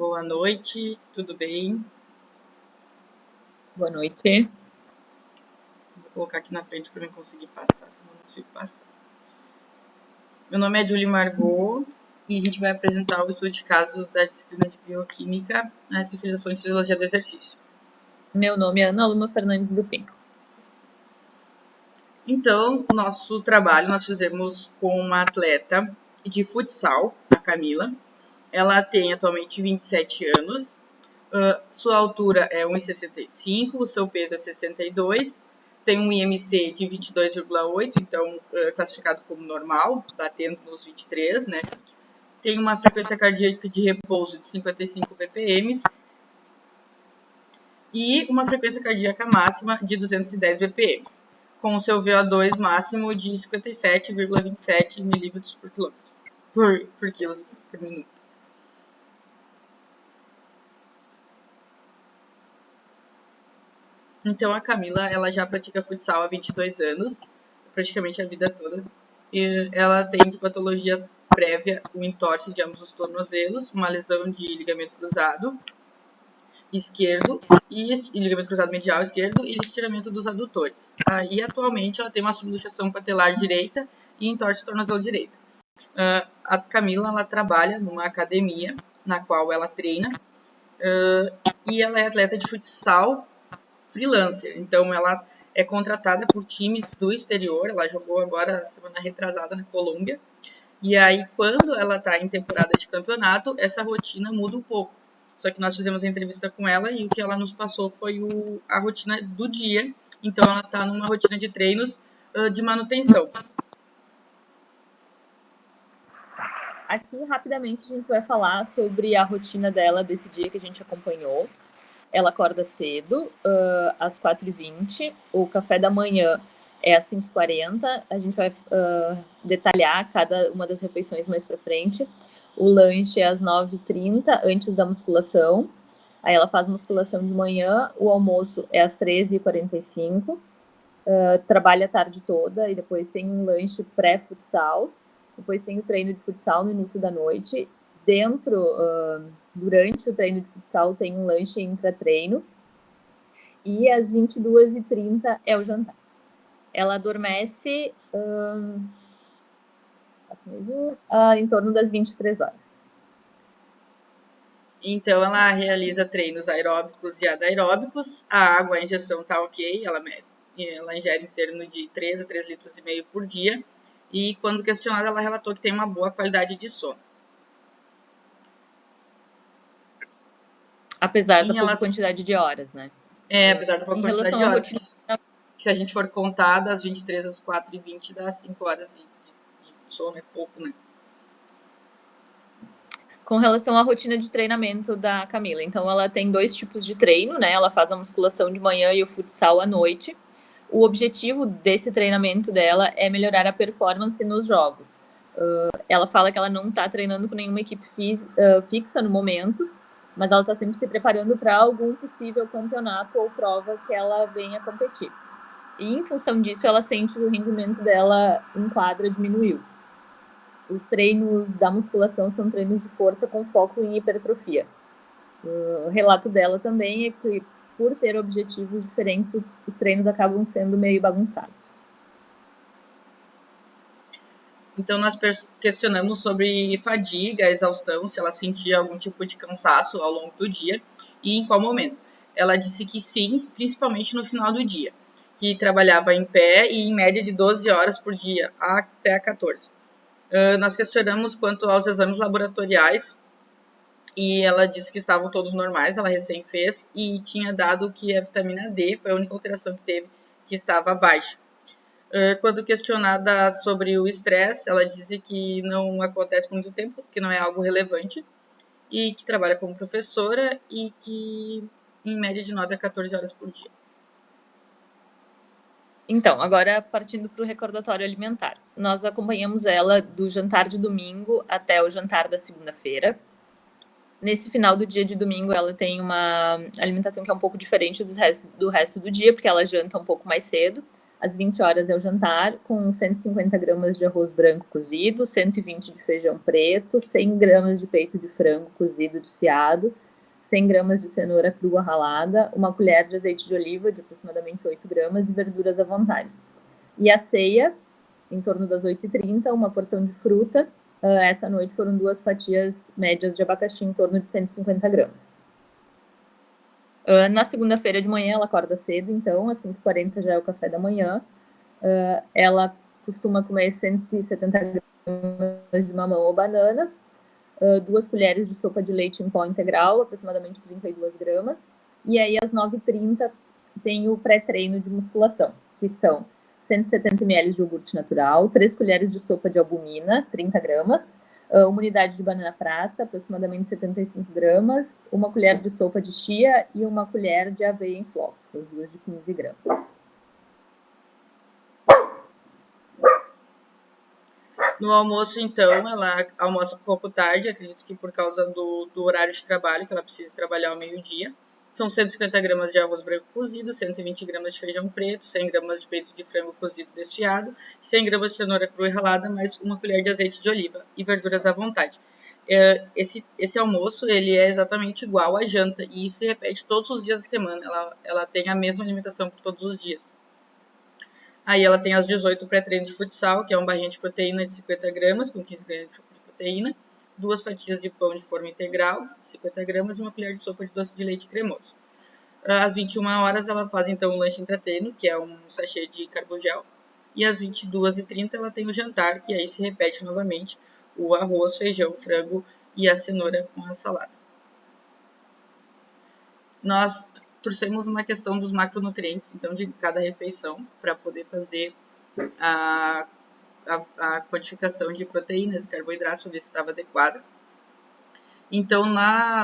Boa noite, tudo bem? Boa noite. Vou colocar aqui na frente para eu conseguir passar, senão não consigo passar. Meu nome é Julie Margot e a gente vai apresentar o estudo de caso da disciplina de Bioquímica na especialização em Fisiologia do Exercício. Meu nome é Ana Luma Fernandes do Pinto. Então, nosso trabalho nós fizemos com uma atleta de futsal, a Camila. Ela tem atualmente 27 anos, sua altura é 1,65, o seu peso é 62, tem um IMC de 22,8, então classificado como normal, batendo nos 23, né? Tem uma frequência cardíaca de repouso de 55 BPM e uma frequência cardíaca máxima de 210 BPM, com o seu VO2 máximo de 57,27 milímetros por quilômetro, por quilos por minuto. Então a Camila, ela já pratica futsal há 22 anos, praticamente a vida toda. E ela tem de patologia prévia o entorse de ambos os tornozelos, uma lesão de ligamento cruzado esquerdo e ligamento cruzado medial esquerdo e estiramento dos adutores. E atualmente ela tem uma subluxação patelar direita e entorse o tornozelo direito. A Camila, ela trabalha numa academia na qual ela treina e ela é atleta de futsal freelancer, então ela é contratada por times do exterior. Ela jogou agora semana retrasada na Colômbia, e aí quando ela está em temporada de campeonato, essa rotina muda um pouco. Só que nós fizemos a entrevista com ela e o que ela nos passou foi a rotina do dia. Então ela está numa rotina de treinos de manutenção. Aqui, rapidamente, a gente vai falar sobre a rotina dela desse dia que a gente acompanhou. Ela acorda cedo, às 4h20. O café da manhã é às 5h40. A gente vai detalhar cada uma das refeições mais para frente. O lanche é às 9h30, antes da musculação. Aí ela faz musculação de manhã. O almoço é às 13h45. Trabalha a tarde toda e depois tem um lanche pré-futsal. Depois tem o treino de futsal no início da noite. Durante o treino de futsal tem um lanche intra-treino. E às 22h30 é o jantar. Ela adormece em torno das 23 horas. Então ela realiza treinos aeróbicos e anaeróbicos. A água, a ingestão está ok, ela ingere em torno de 3 a 3,5 litros por dia. E quando questionada, ela relatou que tem uma boa qualidade de sono. Apesar da pouca quantidade de horas, né? Apesar da pouca quantidade de horas. Que se a gente for contar, das 23 às 4h20, dá 5 horas de sono, é pouco, né? Com relação à rotina de treinamento da Camila, então ela tem 2 tipos de treino, né? Ela faz a musculação de manhã e o futsal à noite. O objetivo desse treinamento dela é melhorar a performance nos jogos. Ela fala que ela não está treinando com nenhuma equipe fixa no momento, mas ela está sempre se preparando para algum possível campeonato ou prova que ela venha competir. E em função disso, ela sente que o rendimento dela em quadra diminuiu. Os treinos da musculação são treinos de força com foco em hipertrofia. O relato dela também é que, por ter objetivos diferentes, os treinos acabam sendo meio bagunçados. Então, nós questionamos sobre fadiga, exaustão, se ela sentia algum tipo de cansaço ao longo do dia e em qual momento. Ela disse que sim, principalmente no final do dia, que trabalhava em pé e em média de 12 horas por dia, até 14. Nós questionamos quanto aos exames laboratoriais e ela disse que estavam todos normais, ela recém fez, e tinha dado que a vitamina D foi a única alteração que teve, que estava baixa. Quando questionada sobre o estresse, ela disse que não acontece por muito tempo, que não é algo relevante, e que trabalha como professora e que em média de 9 a 14 horas por dia. Então, agora partindo para o recordatório alimentar. Nós acompanhamos ela do jantar de domingo até o jantar da segunda-feira. Nesse final do dia de domingo, ela tem uma alimentação que é um pouco diferente do resto do dia, porque ela janta um pouco mais cedo. Às 20 horas é o jantar, com 150 gramas de arroz branco cozido, 120 de feijão preto, 100 gramas de peito de frango cozido desfiado, 100 gramas de cenoura crua ralada, uma colher de azeite de oliva de aproximadamente 8 gramas e verduras à vontade. E a ceia, em torno das 8h30, uma porção de fruta. Essa noite foram 2 fatias médias de abacaxi em torno de 150 gramas. Na segunda-feira de manhã, ela acorda cedo, então, às 5h40 já é o café da manhã. Ela costuma comer 170 gramas de mamão ou banana, 2 colheres de sopa de leite em pó integral, aproximadamente 32 gramas. E aí, às 9h30, tem o pré-treino de musculação, que são 170 ml de iogurte natural, 3 colheres de sopa de albumina, 30 gramas, uma unidade de banana prata, aproximadamente 75 gramas, uma colher de sopa de chia e uma colher de aveia em flocos, as duas de 15 gramas. No almoço, então, ela almoça um pouco tarde, acredito que por causa do horário de trabalho, que ela precisa trabalhar ao meio-dia. São 150 gramas de arroz branco cozido, 120 gramas de feijão preto, 100 gramas de peito de frango cozido desfiado, 100 gramas de cenoura crua e ralada, mais uma colher de azeite de oliva e verduras à vontade. Esse almoço ele é exatamente igual à janta e isso se repete todos os dias da semana. Ela tem a mesma alimentação por todos os dias. Aí ela tem às 18 pré-treino de futsal, que é um barrinha de proteína de 50 gramas, com 15 gramas de proteína, 2 fatias de pão de forma integral, de 50 gramas, e uma colher de sopa de doce de leite cremoso. Às 21 horas ela faz então um lanche intratreino, que é um sachê de carbogel, e às 22h30 ela tem o jantar, que aí se repete novamente o arroz, feijão, frango e a cenoura com a salada. Nós trouxemos uma questão dos macronutrientes, então, de cada refeição, para poder fazer a quantificação de proteínas e carboidratos, para ver se estava adequada. Então,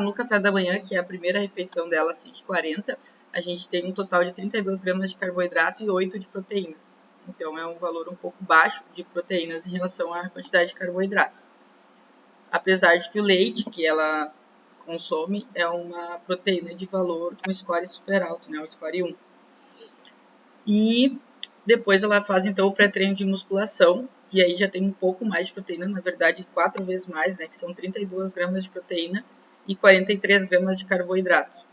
no café da manhã, que é a primeira refeição dela, às 5h40, a gente tem um total de 32 gramas de carboidrato e 8 de proteínas. Então, é um valor um pouco baixo de proteínas em relação à quantidade de carboidratos. Apesar de que o leite que ela consome é uma proteína de valor com score super alto, né? O score 1. E depois ela faz então o pré-treino de musculação, que aí já tem um pouco mais de proteína, na verdade 4 vezes mais, né? Que são 32 gramas de proteína e 43 gramas de carboidratos,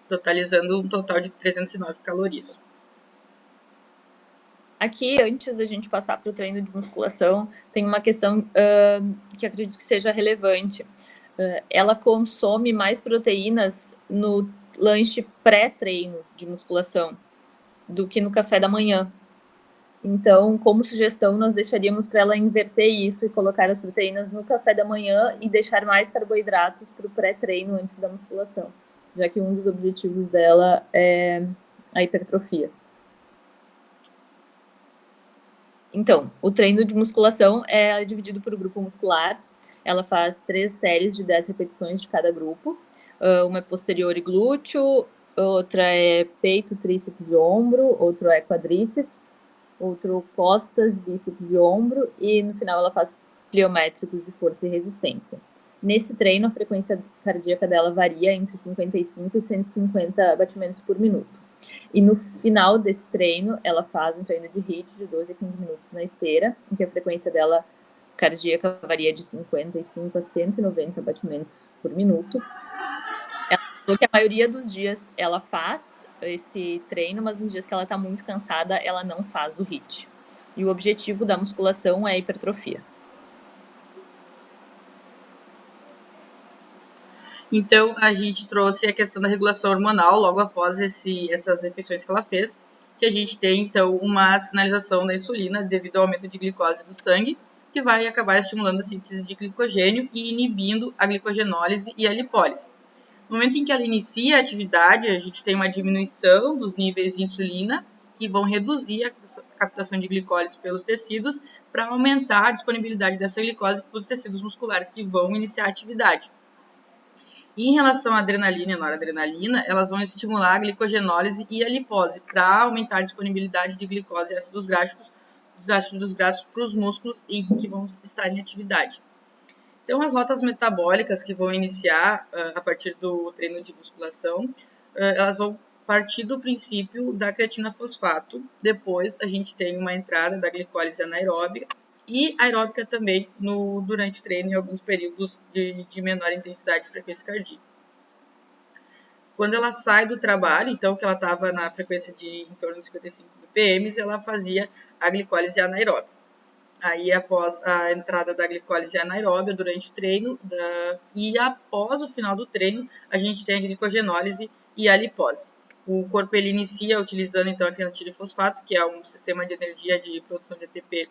totalizando um total de 309 calorias. Aqui, antes da gente passar para o treino de musculação, tem uma questão que acredito que seja relevante. Ela consome mais proteínas no lanche pré-treino de musculação do que no café da manhã. Então, como sugestão, nós deixaríamos para ela inverter isso e colocar as proteínas no café da manhã e deixar mais carboidratos para o pré-treino antes da musculação, já que um dos objetivos dela é a hipertrofia. Então, o treino de musculação é dividido por grupo muscular. Ela faz 3 séries de 10 repetições de cada grupo. Uma é posterior e glúteo, outra é peito, tríceps e ombro, outro é quadríceps, outro costas, bíceps e ombro, e no final ela faz pliométricos de força e resistência. Nesse treino, a frequência cardíaca dela varia entre 55 e 150 batimentos por minuto. E no final desse treino, ela faz um treino de HIIT de 12 a 15 minutos na esteira, em que a frequência dela cardíaca varia de 55 a 190 batimentos por minuto. Ela falou que a maioria dos dias ela faz esse treino, mas nos dias que ela está muito cansada, ela não faz o HIIT. E o objetivo da musculação é a hipertrofia. Então, a gente trouxe a questão da regulação hormonal logo após essas refeições que ela fez, que a gente tem, então, uma sinalização da insulina devido ao aumento de glicose do sangue, que vai acabar estimulando a síntese de glicogênio e inibindo a glicogenólise e a lipólise. No momento em que ela inicia a atividade, a gente tem uma diminuição dos níveis de insulina, que vão reduzir a captação de glicólise pelos tecidos, para aumentar a disponibilidade dessa glicose para os tecidos musculares que vão iniciar a atividade. E em relação à adrenalina e à noradrenalina, elas vão estimular a glicogenólise e a lipose para aumentar a disponibilidade de glicose e ácidos graxos para os músculos que vão estar em atividade. Então, as rotas metabólicas que vão iniciar a partir do treino de musculação, elas vão partir do princípio da creatina fosfato. Depois a gente tem uma entrada da glicólise anaeróbica e aeróbica também durante o treino em alguns períodos de menor intensidade e frequência cardíaca. Quando ela sai do trabalho, então que ela estava na frequência de em torno de 55 bpm, ela fazia a glicólise anaeróbica. Aí após a entrada da glicólise anaeróbica durante o treino e após o final do treino, a gente tem a glicogenólise e a lipose. O corpo ele inicia utilizando então a creatina fosfato, que é um sistema de energia de produção de ATP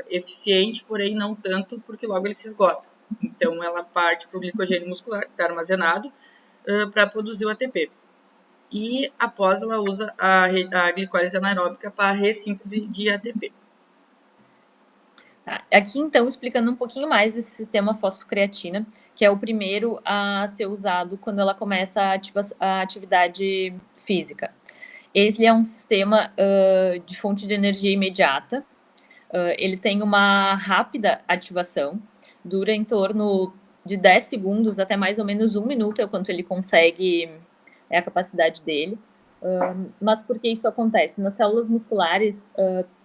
eficiente, porém não tanto, porque logo ele se esgota. Então ela parte para o glicogênio muscular, que está armazenado, para produzir o ATP. E após ela usa a glicólise anaeróbica para a ressíntese de ATP. Tá. Aqui, então, explicando um pouquinho mais desse sistema fosfocreatina, que é o primeiro a ser usado quando ela começa a atividade física. Ele é um sistema de fonte de energia imediata. Ele tem uma rápida ativação, dura em torno de 10 segundos até mais ou menos 1 minuto, é o quanto ele consegue, é a capacidade dele. Mas por que isso acontece? Nas células musculares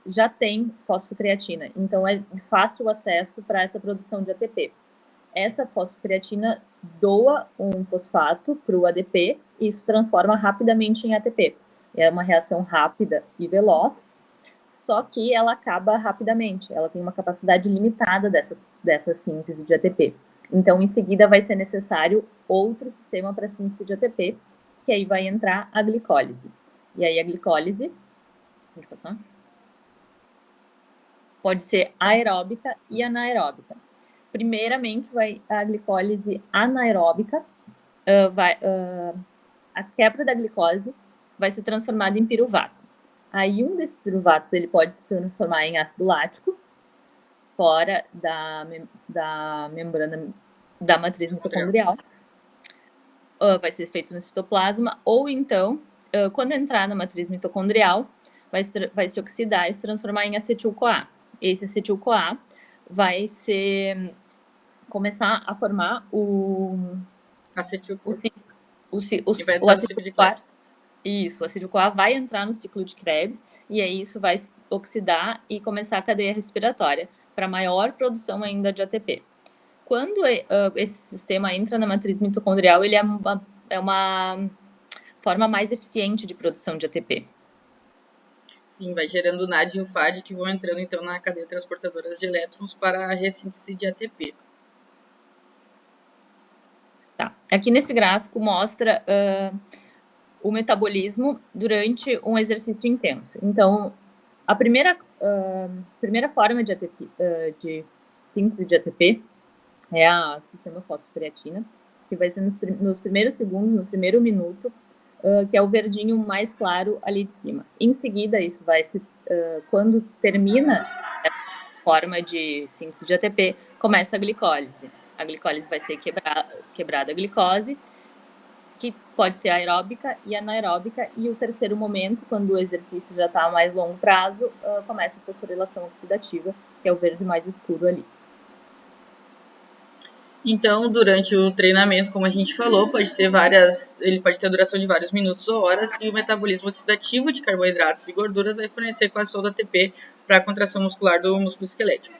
já tem fosfocreatina, então é de fácil acesso para essa produção de ATP. Essa fosfocreatina doa um fosfato para o ADP e isso transforma rapidamente em ATP. É uma reação rápida e veloz, só que ela acaba rapidamente, ela tem uma capacidade limitada dessa síntese de ATP. Então, em seguida, vai ser necessário outro sistema para síntese de ATP, que aí vai entrar a glicólise. E aí a glicólise, pode passar? Pode ser aeróbica e anaeróbica. Primeiramente, a glicólise anaeróbica, a quebra da glicose vai ser transformada em piruvato. Aí um desses piruvatos ele pode se transformar em ácido lático, fora da membrana da matriz mitocondrial. Vai ser feito no citoplasma, ou então, quando entrar na matriz mitocondrial, vai se oxidar e se transformar em acetil-CoA. Esse acetil-CoA vai começar a formar o acetil-CoA. Isso, o acetil-CoA vai entrar no ciclo de Krebs, e aí isso vai oxidar e começar a cadeia respiratória, para maior produção ainda de ATP. Quando esse sistema entra na matriz mitocondrial, ele é uma forma mais eficiente de produção de ATP. Sim, vai gerando NAD e o FAD que vão entrando então na cadeia transportadora de elétrons para a ressíntese de ATP. Tá. Aqui nesse gráfico mostra o metabolismo durante um exercício intenso. Então, a primeira forma de ATP, de síntese de ATP é a sistema fosfocreatina, que vai ser nos primeiros segundos, no primeiro minuto, que é o verdinho mais claro ali de cima. Em seguida, isso vai quando termina a forma de síntese de ATP, começa a glicólise. A glicólise vai ser quebrada a glicose, que pode ser aeróbica e anaeróbica, e o terceiro momento, quando o exercício já está a mais longo prazo, começa a fosforilação oxidativa, que é o verde mais escuro ali. Então, durante o treinamento, como a gente falou, ele pode ter a duração de vários minutos ou horas, e o metabolismo oxidativo de carboidratos e gorduras vai fornecer quase todo o ATP para a contração muscular do músculo esquelético.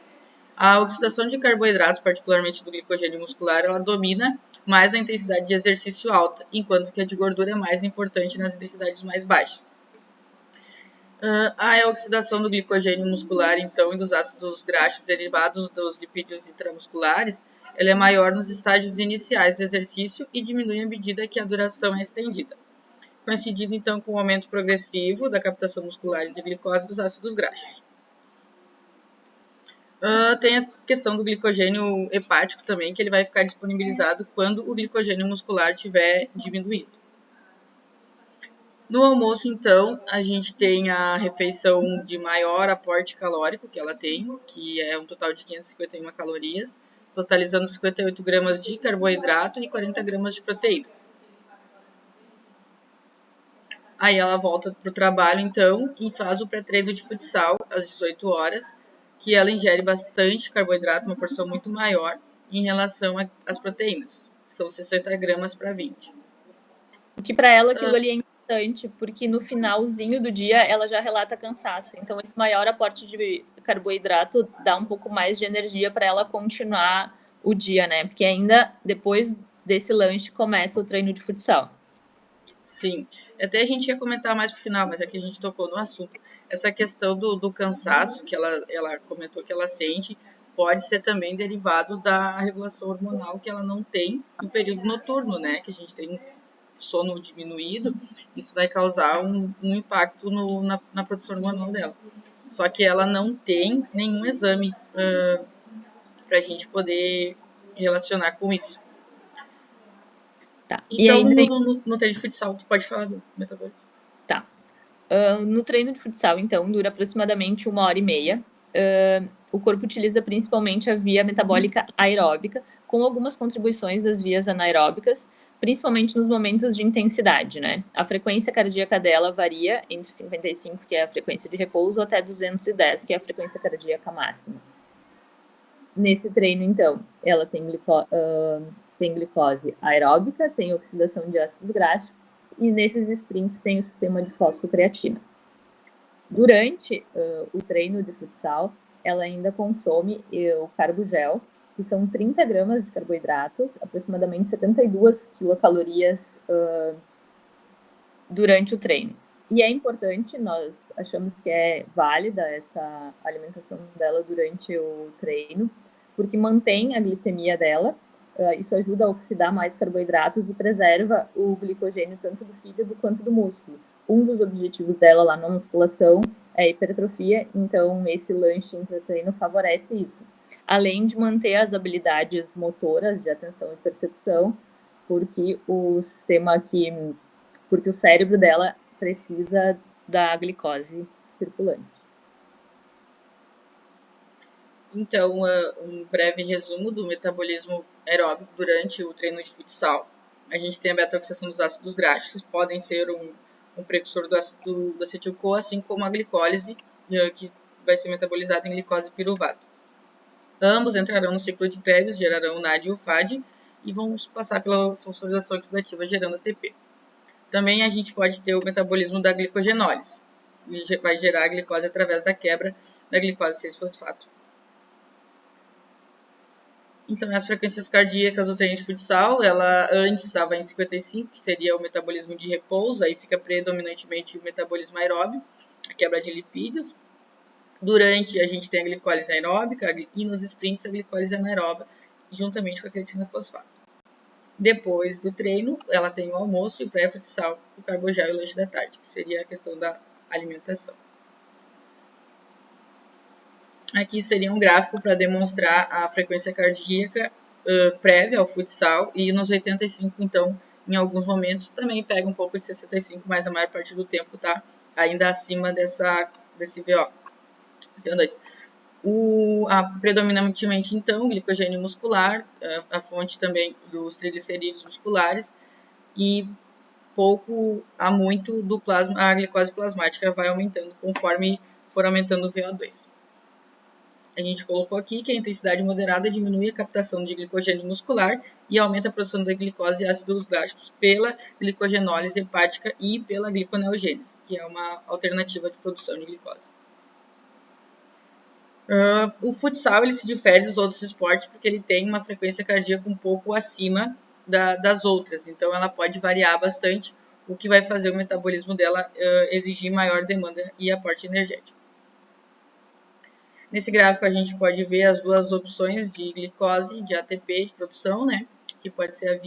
A oxidação de carboidratos, particularmente do glicogênio muscular, ela domina mais a intensidade de exercício alta, enquanto que a de gordura é mais importante nas intensidades mais baixas. A oxidação do glicogênio muscular, então, e dos ácidos graxos derivados dos lipídios intramusculares, ela é maior nos estágios iniciais do exercício e diminui à medida que a duração é estendida, coincidindo então com o aumento progressivo da captação muscular de glicose dos ácidos graxos. Tem a questão do glicogênio hepático também, que ele vai ficar disponibilizado quando o glicogênio muscular estiver diminuído. No almoço, então, a gente tem a refeição de maior aporte calórico que ela tem, que é um total de 551 calorias, totalizando 58 gramas de carboidrato e 40 gramas de proteína. Aí ela volta para o trabalho, então, e faz o pré-treino de futsal às 18 horas, que ela ingere bastante carboidrato, uma porção muito maior, em relação às proteínas, que são 60 gramas para 20. Que para ela aquilo ali é importante, porque no finalzinho do dia ela já relata cansaço. Então, esse maior aporte de carboidrato dá um pouco mais de energia para ela continuar o dia, né? Porque ainda depois desse lanche começa o treino de futsal. Sim, até a gente ia comentar mais pro final, mas é que a gente tocou no assunto. Essa questão do cansaço que ela comentou que ela sente pode ser também derivado da regulação hormonal que ela não tem no período noturno, né? Que a gente tem sono diminuído, isso vai causar um impacto na produção hormonal dela. Só que ela não tem nenhum exame para a gente poder relacionar com isso. Tá. E Então, ainda no treino de futsal, tu pode falar do metabolismo. Tá. No treino de futsal, então, dura aproximadamente 1h30. O corpo utiliza principalmente a via metabólica aeróbica, com algumas contribuições das vias anaeróbicas, principalmente nos momentos de intensidade, né? A frequência cardíaca dela varia entre 55, que é a frequência de repouso, até 210, que é a frequência cardíaca máxima. Nesse treino, então, ela tem glicose aeróbica, tem oxidação de ácidos graxos, e nesses sprints tem o sistema de fosfocreatina. Durante o treino de futsal, ela ainda consome o carbogel, que são 30 gramas de carboidratos, aproximadamente 72 quilocalorias durante o treino. E é importante, nós achamos que é válida essa alimentação dela durante o treino, porque mantém a glicemia dela, isso ajuda a oxidar mais carboidratos e preserva o glicogênio tanto do fígado quanto do músculo. Um dos objetivos dela lá na musculação é a hipertrofia, então esse lanche intra-treino favorece isso. Além de manter as habilidades motoras de atenção e percepção, porque o cérebro dela precisa da glicose circulante. Então, um breve resumo do metabolismo aeróbico durante o treino de futsal. A gente tem a beta-oxidação dos ácidos graxos, podem ser um precursor do acetil-CoA, assim como a glicólise, que vai ser metabolizada em glicose piruvato. Ambos entrarão no ciclo de Krebs, gerarão NAD e UFAD e vão passar pela fosforilação oxidativa, gerando ATP. Também a gente pode ter o metabolismo da glicogenólise, que vai gerar a glicose através da quebra da glicose 6-fosfato. Então, as frequências cardíacas do treino de futsal, ela antes estava em 55, que seria o metabolismo de repouso, aí fica predominantemente o metabolismo aeróbio, a quebra de lipídios. Durante, a gente tem a glicólise aeróbica e nos sprints a glicólise anaeróbica, juntamente com a creatina fosfato. Depois do treino, ela tem o almoço e o pré-futsal, o carbogel e o lanche da tarde, que seria a questão da alimentação. Aqui seria um gráfico para demonstrar a frequência cardíaca prévia ao futsal e nos 85, então, em alguns momentos também pega um pouco de 65, mas a maior parte do tempo está ainda acima desse VO. Predominantemente, então, glicogênio muscular, a fonte também dos triglicerídeos musculares e pouco a muito do plasma, a glicose plasmática vai aumentando conforme for aumentando o VO2. A gente colocou aqui que a intensidade moderada diminui a captação de glicogênio muscular e aumenta a produção da glicose e ácidos graxos pela glicogenólise hepática e pela gliconeogênese, que é uma alternativa de produção de glicose. O futsal ele se difere dos outros esportes porque ele tem uma frequência cardíaca um pouco acima das outras, então ela pode variar bastante, o que vai fazer o metabolismo dela exigir maior demanda e aporte energético. Nesse gráfico a gente pode ver as duas opções de glicose, de ATP, de produção, né? Que pode ser a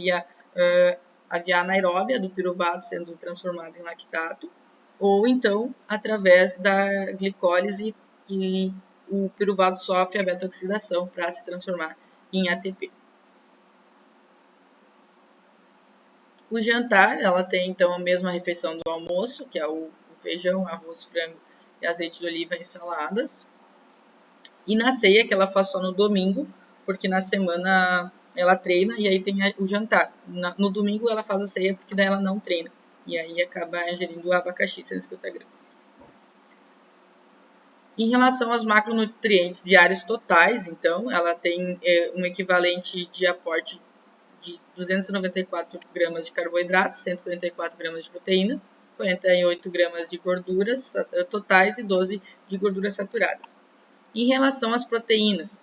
via anaeróbia do piruvato sendo transformado em lactato, ou então através da glicólise que o piruvato sofre a beta-oxidação para se transformar em ATP. O jantar, ela tem então a mesma refeição do almoço, que é o feijão, arroz, frango e azeite de oliva e saladas. E na ceia, que ela faz só no domingo, porque na semana ela treina e aí tem o jantar. No domingo ela faz a ceia porque daí ela não treina. E aí acaba ingerindo abacaxi, 150 gramas. Em relação aos macronutrientes diários totais, então, ela tem um equivalente de aporte de 294 gramas de carboidratos, 144 gramas de proteína, 48 gramas de gorduras totais e 12 de gorduras saturadas. Em relação às proteínas,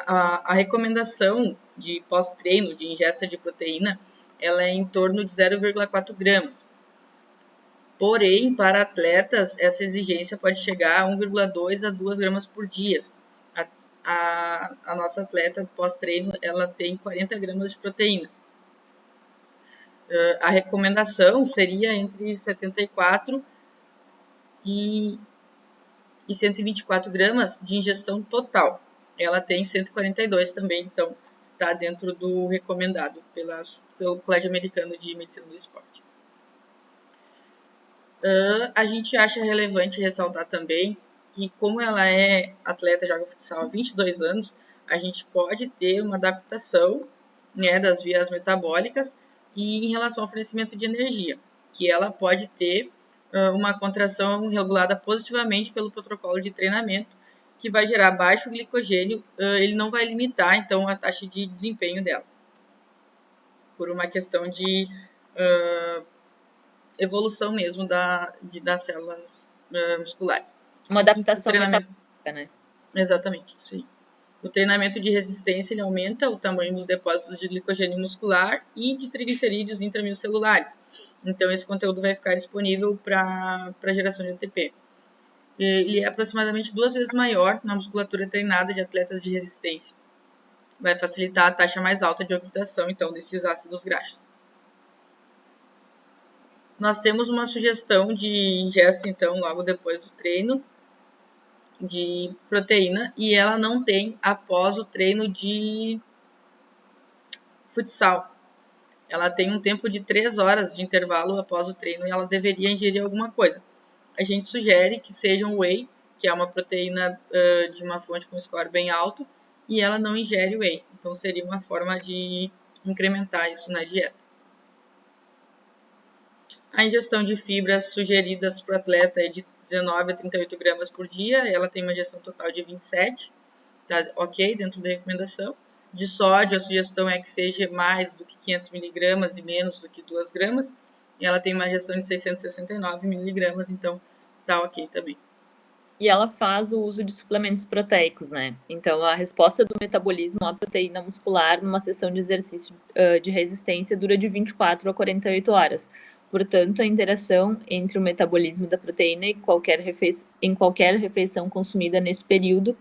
a recomendação de pós-treino, de ingesta de proteína, ela é em torno de 0,4 gramas. Porém, para atletas, essa exigência pode chegar a 1,2 a 2 gramas por dia. A nossa atleta pós-treino, ela tem 40 gramas de proteína. A recomendação seria entre 74 e 124 gramas de ingestão total. Ela tem 142 também, então está dentro do recomendado pelo Colégio Americano de Medicina do Esporte. A gente acha relevante ressaltar também que, como ela é atleta, joga futsal há 22 anos, a gente pode ter uma adaptação, né, das vias metabólicas e em relação ao fornecimento de energia, que ela pode ter uma contração regulada positivamente pelo protocolo de treinamento, que vai gerar baixo glicogênio, ele não vai limitar, então, a taxa de desempenho dela, por uma questão de evolução mesmo das células musculares. Uma adaptação metabólica, né? Exatamente, sim. O treinamento de resistência ele aumenta o tamanho dos depósitos de glicogênio muscular e de triglicerídeos intracelulares. Então, esse conteúdo vai ficar disponível para geração de ATP. Ele é aproximadamente 2 vezes maior na musculatura treinada de atletas de resistência. Vai facilitar a taxa mais alta de oxidação, então, desses ácidos graxos. Nós temos uma sugestão de ingesta, então, logo depois do treino, de proteína, e ela não tem após o treino de futsal. Ela tem um tempo de 3 horas de intervalo após o treino e ela deveria ingerir alguma coisa. A gente sugere que seja um whey, que é uma proteína de uma fonte com score bem alto, e ela não ingere whey. Então, seria uma forma de incrementar isso na dieta. A ingestão de fibras sugeridas para o atleta é de 19 a 38 gramas por dia. Ela tem uma ingestão total de 27, tá ok, dentro da recomendação. De sódio, a sugestão é que seja mais do que 500 miligramas e menos do que 2 gramas. E ela tem uma ingestão de 669 miligramas, então tá ok também. E ela faz o uso de suplementos proteicos, né? Então, a resposta do metabolismo à proteína muscular numa sessão de exercício de resistência dura de 24 a 48 horas. Portanto, a interação entre o metabolismo da proteína e em qualquer refeição consumida nesse período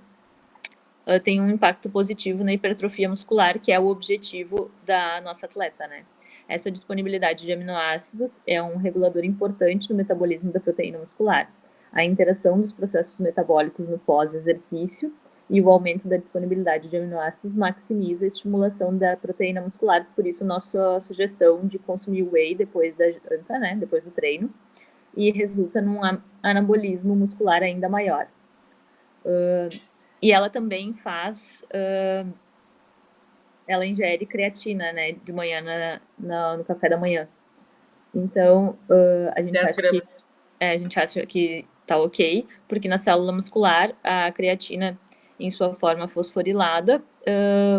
tem um impacto positivo na hipertrofia muscular, que é o objetivo da nossa atleta, né? Essa disponibilidade de aminoácidos é um regulador importante no metabolismo da proteína muscular. A interação dos processos metabólicos no pós-exercício e o aumento da disponibilidade de aminoácidos maximiza a estimulação da proteína muscular. Por isso, nossa sugestão de consumir whey depois da janta, né, depois do treino, e resulta num anabolismo muscular ainda maior. E ela também faz... ela ingere creatina, né, de manhã no café da manhã. Então, a gente acha que tá ok, porque na célula muscular, a creatina, em sua forma fosforilada,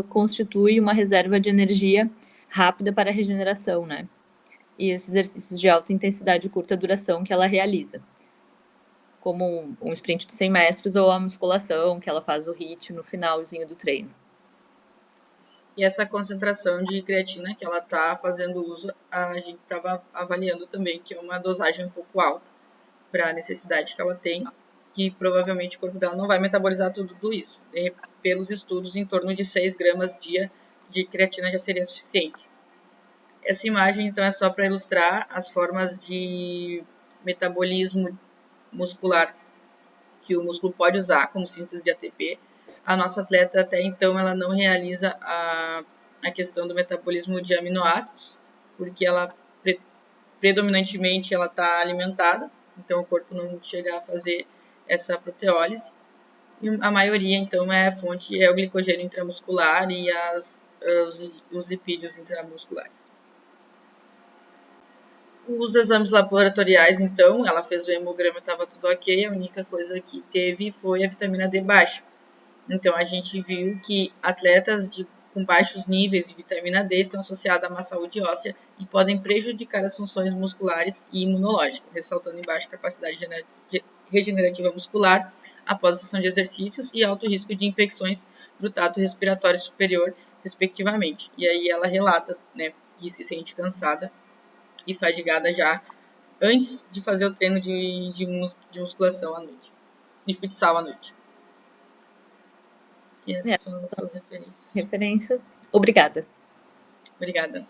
constitui uma reserva de energia rápida para a regeneração, né? E esses exercícios de alta intensidade e curta duração que ela realiza, como um sprint de 100 metros ou a musculação, que ela faz o HIIT no finalzinho do treino. E essa concentração de creatina que ela está fazendo uso, a gente estava avaliando também que é uma dosagem um pouco alta para a necessidade que ela tem, que provavelmente o corpo dela não vai metabolizar tudo isso. E, pelos estudos, em torno de 6 gramas dia de creatina já seria suficiente. Essa imagem, então, é só para ilustrar as formas de metabolismo muscular que o músculo pode usar como síntese de ATP. A nossa atleta, até então, ela não realiza a questão do metabolismo de aminoácidos, porque ela, predominantemente, ela está alimentada, então o corpo não chega a fazer essa proteólise. E a maioria, então, é o glicogênio intramuscular e os lipídios intramusculares. Os exames laboratoriais, então, ela fez o hemograma, estava tudo ok, a única coisa que teve foi a vitamina D baixa. Então, a gente viu que atletas de com baixos níveis de vitamina D estão associadas à má saúde óssea e podem prejudicar as funções musculares e imunológicas, ressaltando em baixa capacidade regenerativa muscular após a sessão de exercícios e alto risco de infecções do trato respiratório superior, respectivamente. E aí ela relata, né, que se sente cansada e fadigada já antes de fazer o treino de musculação à noite, de futsal à noite. E essas são as suas referências. Referências. Obrigada. Obrigada.